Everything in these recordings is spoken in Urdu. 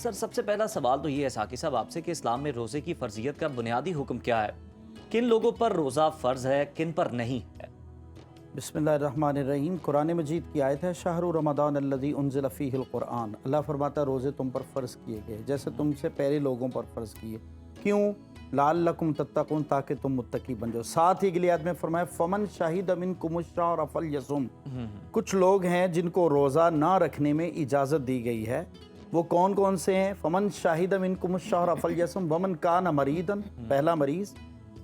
سر سب سے پہلا سوال تو یہ ہے ساقی صاحب آپ سے کہ اسلام میں روزے کی فرضیت کا بنیادی حکم کیا ہے؟ کن لوگوں پر روزہ فرض ہے، کن پر نہیں ہے؟ بسم اللہ الرحمن الرحیم۔ قرآن مجید کی آیت ہے شہر رمضان الذی انزل فیہ القرآن۔ اللہ فرماتا ہے روزے تم پر فرض کیے گئے جیسے تم سے پہلے لوگوں پر فرض کیے۔ کیوں؟ لعلکم تتقون، تاکہ تم متقی بن جاؤ۔ ساتھ ہی اگلی آیت میں فرمایا فمن شہد منکم الشہر فلیصم۔ کچھ لوگ ہیں جن کو روزہ نہ رکھنے میں اجازت دی گئی ہے، وہ کون کون سے ہیں؟ فمن شہد منکم الشہر فلیصم ومن کان مریضا، پہلا مریض،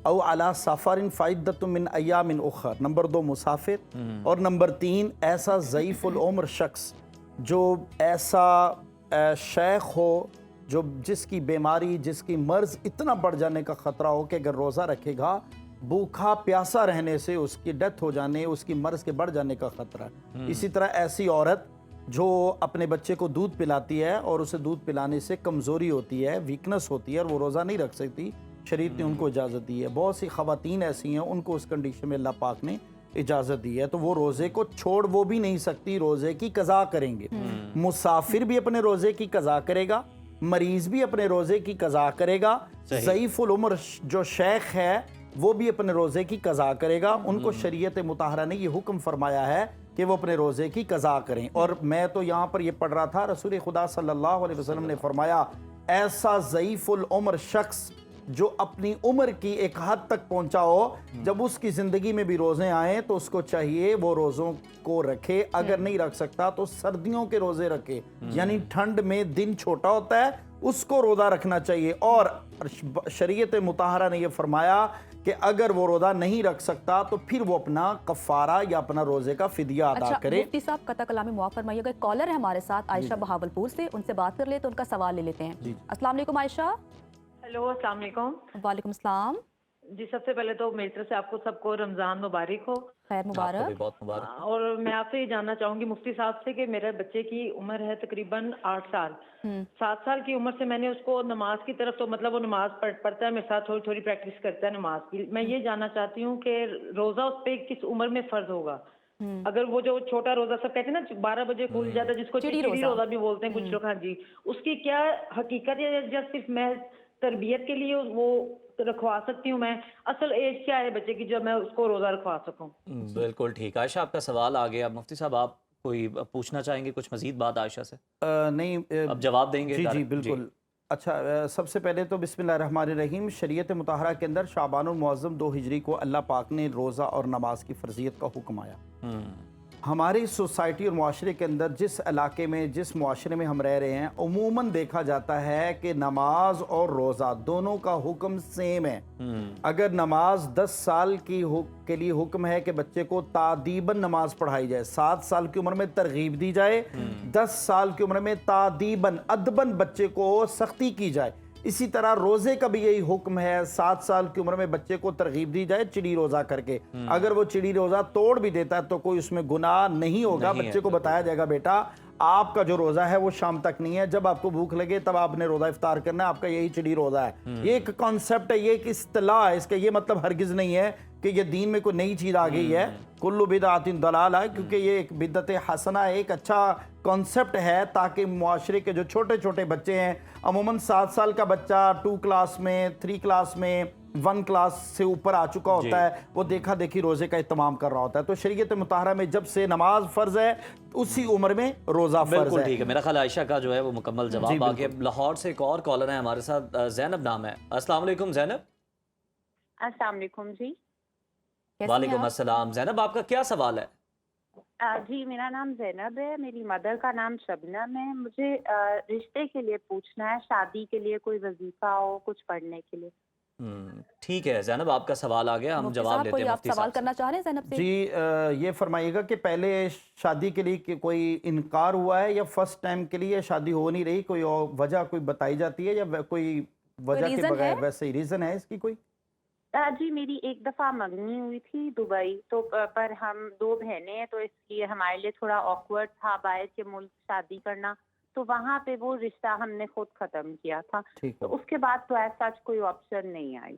او علی سفر فعدۃ من ایام اخر، نمبر 2 مسافر، اور نمبر 3 ایسا ضعیف العمر شخص جو ایسا شیخ ہو جو جس کی بیماری، جس کی مرض اتنا بڑھ جانے کا خطرہ ہو کہ اگر روزہ رکھے گا بھوکھا پیاسا رہنے سے اس کی ڈیتھ ہو جانے، اس کی مرض کے بڑھ جانے کا خطرہ ہے۔ اسی طرح ایسی عورت جو اپنے بچے کو دودھ پلاتی ہے اور اسے دودھ پلانے سے کمزوری ہوتی ہے، ویکنس ہوتی ہے اور وہ روزہ نہیں رکھ سکتی، شریعت نے ان کو اجازت دی ہے۔ بہت سی خواتین ایسی ہیں ان کو اس کنڈیشن میں اللہ پاک نے اجازت دی ہے، تو وہ روزے کو چھوڑ وہ بھی نہیں سکتی، روزے کی قضا کریں گے۔ مسافر بھی اپنے روزے کی قضا کرے گا، مریض بھی اپنے روزے کی قضا کرے گا، ضعیف العمر جو شیخ ہے وہ بھی اپنے روزے کی قضا کرے گا۔ ان کو شریعت مطہرہ نے یہ حکم فرمایا ہے کہ وہ اپنے روزے کی قضا کریں۔ اور میں تو یہاں پر یہ پڑھ رہا تھا، رسول خدا صلی اللہ علیہ وسلم نے فرمایا ایسا ضعیف العمر شخص جو اپنی عمر کی ایک حد تک پہنچا ہو، جب اس کی زندگی میں بھی روزے آئیں تو اس کو چاہیے وہ روزوں کو رکھے، اگر نہیں رکھ سکتا تو سردیوں کے روزے رکھے، یعنی ٹھنڈ میں دن چھوٹا ہوتا ہے اس کو روزہ رکھنا چاہیے۔ اور شریعت مطہرہ نے یہ فرمایا کہ اگر وہ روزہ نہیں رکھ سکتا تو پھر وہ اپنا کفارہ یا اپنا روزے کا فدیہ ادا کرے۔ مفتی صاحب قطع کلامی معاف فرمائیے گا، ایک کالر ہے ہمارے ساتھ عائشہ بہاولپور سے، ان سے بات کر لے تو ان کا سوال لے لیتے ہیں۔ السلام علیکم عائشہ۔ ہیلو، السلام علیکم۔ وعلیکم السلام۔ جی سب سے پہلے تو میری طرف سے آپ کو سب کو رمضان مبارک ہو۔ خیر مبارک۔ بہت مبارک۔ اور میں آپ سے یہ جاننا چاہوں گی مفتی صاحب سے کہ میرے بچے کی عمر ہے تقریباً 8 سال۔ 7 سال کی عمر سے میں نے اس کو نماز کی طرف، تو مطلب وہ نماز پڑھتا ہے، میرے ساتھ تھوڑی تھوڑی پریکٹس کرتا ہے نماز کی۔ میں یہ جاننا چاہتی ہوں کہ روزہ اس پہ کس عمر میں فرض ہوگا؟ اگر وہ جو چھوٹا روزہ سب کہتے ہیں نا 12 بجے کھل جاتا ہے جس کو چڑی روزہ بھی بولتے ہیں کچھ لوگ، ہاں جی، اس کی کیا حقیقت ہے یا صرف میں تربیت کے لیے وہ رکھوا سکتی ہوں؟ میں اصل ایج کیا ہے بچے کی جو میں اس کو روزہ رکھوا سکوں؟ بالکل ٹھیک۔ عائشہ آپ کا سوال آ گیا، مفتی صاحب آپ کوئی پوچھنا چاہیں گے کچھ مزید بات عائشہ سے؟ نہیں، اب جواب دیں گے؟ جی بالکل۔ اچھا، سب سے پہلے تو بسم اللہ الرحمن الرحیم، شریعت مطہرہ کے اندر شعبان المعظم 2 ہجری کو اللہ پاک نے روزہ اور نماز کی فرضیت کا حکم آیا۔ ہماری سوسائٹی اور معاشرے کے اندر جس علاقے میں، جس معاشرے میں ہم رہ رہے ہیں، عموماً دیکھا جاتا ہے کہ نماز اور روزہ دونوں کا حکم سیم ہے۔ اگر نماز 10 سال کے لیے حکم ہے کہ بچے کو تادیباً نماز پڑھائی جائے، 7 سال کی عمر میں ترغیب دی جائے، 10 سال کی عمر میں تادیباً ادباً بچے کو سختی کی جائے، اسی طرح روزے کا بھی یہی حکم ہے، 7 سال کی عمر میں بچے کو ترغیب دی جائے چڑی روزہ کر کے۔ اگر وہ چڑی روزہ توڑ بھی دیتا ہے تو کوئی اس میں گناہ نہیں ہوگا، بچے کو بتایا جائے گا بیٹا آپ کا جو روزہ ہے وہ شام تک نہیں ہے، جب آپ کو بھوک لگے تب آپ نے روزہ افطار کرنا ہے، آپ کا یہی چڑی روزہ ہے۔ یہ ایک کانسیپٹ ہے، یہ ایک اصطلاح ہے، اس کا یہ مطلب ہرگز نہیں ہے کہ یہ دین میں کوئی نئی چیز آ گئی ہے۔ کل بدعت ضلالہ ہے، کیونکہ یہ ایک بدعت حسنہ ہے، ایک اچھا کانسیپٹ ہے تاکہ معاشرے کے جو چھوٹے چھوٹے بچے ہیں، عموماً 7 سال کا بچہ 2 کلاس میں، 3 کلاس میں، 1 کلاس سے اوپر آ چکا ہوتا ہے، وہ دیکھا دیکھی روزے کا اہتمام کر رہا ہوتا ہے۔ تو شریعت مطہرہ میں جب سے نماز فرض ہے اسی عمر میں روزہ فرض ہے۔ بالکل ٹھیک ہے، میرا خیال عائشہ کا جو ہے وہ مکمل جواب آ گیا۔ لاہور سے ایک اور کالر ہے ہمارے ساتھ، زینب نام ہے۔ السلام علیکم زینب۔ السلام علیکم جی۔ وعلیکم السلام۔ زینب آپ کا کیا سوال ہے؟ جی میرا نام زینب ہے، میری مدر کا نام شبنم ہے۔ مجھے رشتے کے لیے پوچھنا ہے، شادی کے لیے کوئی وظیفہ ہو کچھ پڑھنے کے لیے۔ ٹھیک ہے زینب آپ کا سوال آ گیا، ہم جواب لیتے ہیں آپ مفتی سوال صاحب کرنا چاہ رہے ہیں زینب سے؟ جی یہ فرمائیے گا کہ پہلے شادی کے لیے کوئی انکار ہوا ہے یا فرسٹ ٹائم کے لیے شادی ہو نہیں رہی، کوئی اور وجہ کوئی بتائی جاتی ہے یا کوئی وجہ کے بغیر ویسے ہی ریزن ہے اس کی کوئی؟ جی میری ایک دفعہ منگنی ہوئی تھی دبئی، تو پر ہم 2 بہنیں ہیں تو اس لیے ہمارے لیے تھوڑا آکورڈ تھا باہر کے ملک شادی کرنا، تو وہاں پہ وہ رشتہ ہم نے خود ختم کیا تھا۔ تو اس کے بعد تو ایسا کوئی آپشن نہیں آئی۔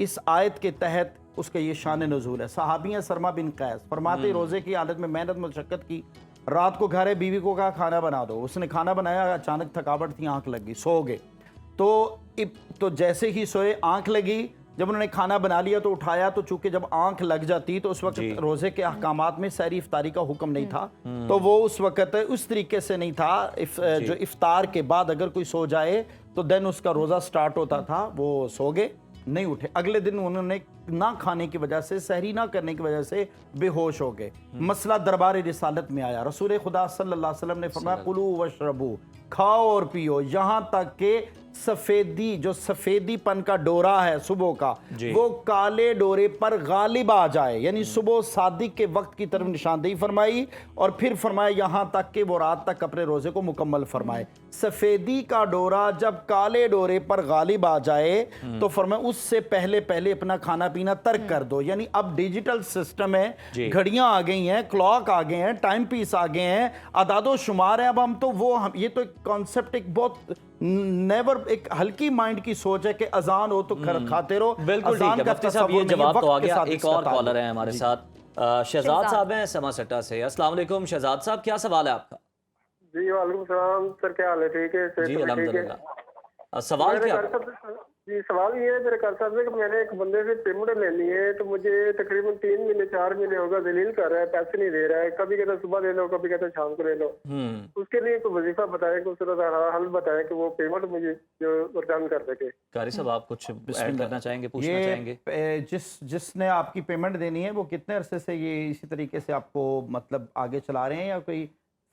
اس آیت کے تحت اس کا یہ شان نزول ہے۔ صحابی ہیں سرما بن قیس، فرماتے روزے کی حالت میں محنت مشقت کی، رات کو گھر ہے، بیوی کو کہا کھانا بنا دو، اس نے کھانا بنایا، اچانک تھکاوٹ تھی، آنکھ لگ گئی، سو گئے۔ تو جیسے ہی سوئے آنکھ لگی، جب انہوں نے کھانا بنا لیا تو اٹھایا، تو چونکہ جب آنکھ لگ جاتی تو اس وقت روزے کے احکامات میں سحری افطاری کا حکم نہیں تھا، تو وہ اس وقت اس طریقے سے نہیں تھا، جو افطار کے بعد اگر کوئی سو جائے تو دن اس کا روزہ سٹارٹ ہوتا تھا، وہ سو گئے، نہیں اٹھے، اگلے دن انہوں نے نہ کھانے کی وجہ سے، سحری نہ کرنے کی وجہ سے بے ہوش ہو گئے۔ مسئلہ دربار رسالت میں آیا، رسول خدا صلی اللہ علیہ وسلم نے فرمایا کلو وشربو، کھاؤ اور پیو، یہاں تک کہ سفیدی، جو سفیدی پن کا ڈورا ہے صبح کا، وہ کالے ڈورے پر غالب آ جائے، یعنی صبح صادق کے وقت کی طرف نشاندہی فرمائی، اور پھر فرمایا یہاں تک کہ وہ رات تک اپنے روزے کو مکمل فرمائے۔ سفیدی کا ڈورا جب کالے ڈورے پر غالب آ جائے تو فرمایا اس سے پہلے پہلے اپنا کھانا پینا ترک کر دو، یعنی اب ڈیجیٹل سسٹم ہے، گھڑیاں آ گئی ہیں، کلاک آ گئے ہیں، ٹائم پیس آ گئے ہیں، اعداد و شمار ہیں، اب ہم تو یہ تو ایک کانسیپٹ، ایک بہت نیور، ایک ہلکی مائنڈ کی سوچ ہے کہ اذان ہو تو کھاتے رہو۔ بالکل ٹھیک ہے مفتی صاحب، یہ جواب تو آ گیا۔ ایک اور کالر ہے ہمارے ساتھ، شہزاد صاحب ہیں سما سٹا سے۔ السلام علیکم شہزاد صاحب، کیا سوال ہے آپ کا؟ جی وعلیکم السلام سر، کیا حال ہے؟ ٹھیک ہے جی الحمدللہ۔ سوال کیا؟ جی سوال یہ ہے میرے کر صاحب سے کہ میں نے ایک بندے سے پیمنٹ لینی ہے، تو مجھے تقریباً 3 مہینے 4 مہینے ہوگا ذلیل کر رہا ہے، پیسے نہیں دے رہا ہے، کبھی کہتا ہے صبح لے لو، کبھی کہتا ہے شام کو لے لو۔ اس کے لیے کوئی وظیفہ بتائیں، کوئی صورت حل بتائیں کہ وہ پیمنٹ مجھے جو ریٹرن کر سکے۔ قاری صاحب آپ کچھ ایڈ کرنا چاہیں گے، پوچھنا چاہیں گے؟ جس نے آپ کی پیمنٹ دینی ہے وہ کتنے عرصے سے یہ اسی طریقے سے آپ کو مطلب آگے چلا رہے ہیں، یا کوئی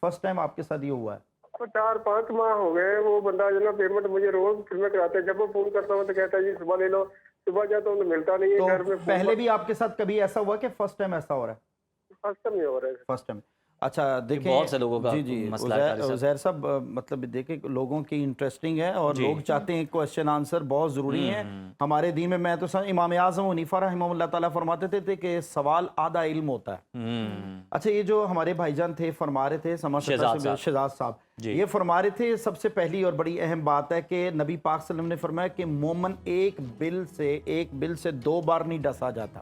فرسٹ ٹائم آپ کے ساتھ یہ ہوا ہے؟ 4-5 ماہ ہو گئے، وہ بندہ جو نا پیمنٹ مجھے روز فلمیں کراتا ہے، جب وہ فون کرتا ہوں تو کہتا ہے جی صبح لے لو، صبح جاتا ہوں تو ملتا نہیں ہے گھر میں۔ پہلے بھی آپ کے ساتھ کبھی ایسا ہوا کہ فرسٹ ٹائم ایسا ہو رہا ہے؟ فرسٹ ٹائم ہو رہا ہے۔ فرسٹ ٹائم، اچھا دیکھیں بہت سے لوگوں کا مسئلہ ہے عزیر صاحب، مطلب دیکھیں لوگوں کی انٹرسٹنگ ہے اور لوگ چاہتے ہیں کوسچن آنسر بہت ضروری ہیں ہمارے دین میں تو امام اعظم حنیفہ رحمہ اللہ تعالیٰ فرماتے تھے کہ سوال آدھا علم ہوتا ہے۔ اچھا یہ جو ہمارے بھائی جان تھے فرما رہے تھے شہزاد صاحب، یہ فرما رہے تھے سب سے پہلی اور بڑی اہم بات ہے کہ نبی پاک صلی اللہ علیہ وسلم نے فرمایا کہ مومن ایک بل سے 2 بار نہیں ڈسا جاتا۔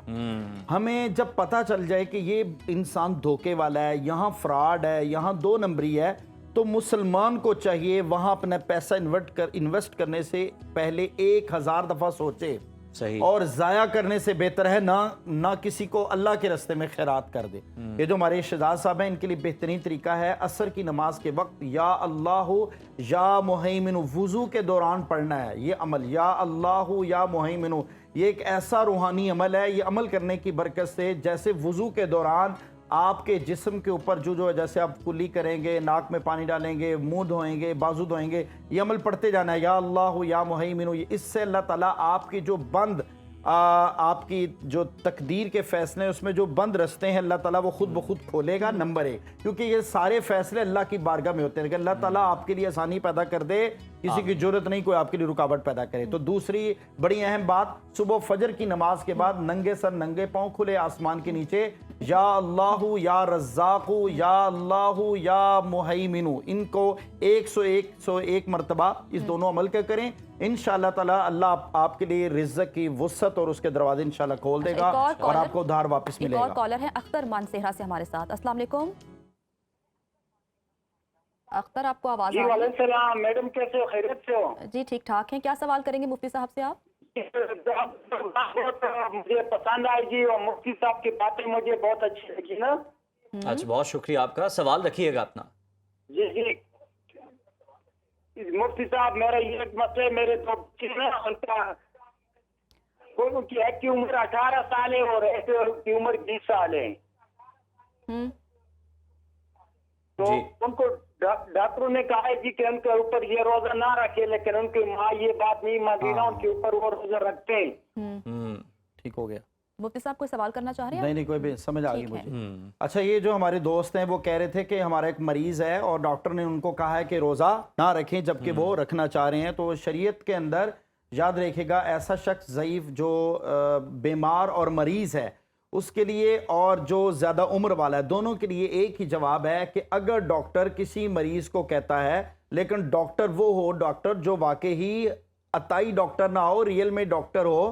ہمیں جب پتہ چل جائے کہ یہ انسان دھوکے والا ہے، یہاں فراڈ ہے، یہاں 2 نمبری ہے، تو مسلمان کو چاہیے وہاں اپنا پیسہ انویسٹ کرنے سے پہلے 1000 دفعہ سوچے، اور ضائع کرنے سے بہتر ہے نہ کسی کو اللہ کے راستے میں خیرات کر دے۔ یہ جو ہمارے شہزاد صاحب ہیں ان کے لیے بہترین طریقہ ہے عصر کی نماز کے وقت یا اللہ یا مہیمن، وضو کے دوران پڑھنا ہے یہ عمل، یا اللہ یا مہیمن۔ یہ ایک ایسا روحانی عمل ہے، یہ عمل کرنے کی برکت سے جیسے وضو کے دوران آپ کے جسم کے اوپر جو جیسے آپ کلی کریں گے، ناک میں پانی ڈالیں گے، منہ دھوئیں گے، بازو دھوئیں گے، یہ عمل پڑھتے جانا ہے یا اللہ یا مہیمن۔ اس سے اللہ تعالیٰ آپ کی جو آپ کی جو تقدیر کے فیصلے اس میں جو بند رستے ہیں اللہ تعالیٰ وہ خود بخود کھولے گا، نمبر 1، کیونکہ یہ سارے فیصلے اللہ کی بارگاہ میں ہوتے ہیں کہ اللہ تعالیٰ آپ کے لیے آسانی پیدا کر دے، کسی کی ضرورت نہیں کوئی آپ کے لیے رکاوٹ پیدا کرے۔ تو دوسری بڑی اہم بات، صبح فجر کی نماز کے بعد ننگے سر ننگے پاؤں کھلے آسمان کے نیچے یا اللہ یا رزاق یا اللہ یا مہیمن، ان کو 101 مرتبہ اس دونوں عمل کے کریں، انشاءاللہ تعالیٰ اللہ آپ کے لیے رزق کی وسعت اور اس کے دروازے انشاءاللہ کھول دے گا اور آپ کو ادھار واپس ملے گا۔ ایک اور کالر ہے اختر مانسہرہ سے ہمارے ساتھ۔ السلام علیکم اختر، آپ کو آواز جی وعلیکم السلام میڈم، کیسے ہو؟ خیریت سے ہو؟ جی ٹھیک ٹھاک ہیں، کیا سوال کریں گے مفتی صاحب سے آپ؟ مجھے پسند آئی جی، اور مفتی صاحب کی باتیں مجھے بہت اچھی لگی نا۔ اچھا بہت شکریہ آپ کا، سوال رکھیے گا اپنا۔ جی جی مفتی صاحب، میرا یہ مسئلہ، میرے 2 بچے ہیں، ان کا ان کی ایک کی عمر 18 سال ہے اور ایک کی عمر 20 سال ہے، تو ان کو ڈاکٹروں نے کہا ہے جی کہ ان کے اوپر یہ روزہ نہ رکھے، لیکن ان کی ماں یہ بات نہیں مانی نا، ان کے اوپر وہ روزہ رکھتے ہیں۔ ٹھیک ہو گیا۔ مفتی صاحب کوئی سوال کرنا چاہ رہے ہیں؟ نہیں کوئی بھی سمجھ آ گئی مجھے۔ اچھا یہ جو ہمارے دوست ہیں وہ کہہ رہے تھے کہ ہمارا ایک مریض ہے اور ڈاکٹر نے ان کو کہا ہے کہ روزہ نہ رکھیں جبکہ وہ رکھنا چاہ رہے ہیں، تو شریعت کے اندر یاد رکھے گا ایسا شخص ضعیف جو بیمار اور مریض ہے اس کے لیے اور جو زیادہ عمر والا ہے، دونوں کے لیے ایک ہی جواب ہے کہ اگر ڈاکٹر کسی مریض کو کہتا ہے، لیکن ڈاکٹر وہ ہو ڈاکٹر جو واقعی عطائی ڈاکٹر نہ ہو، ریئل میں ڈاکٹر ہو،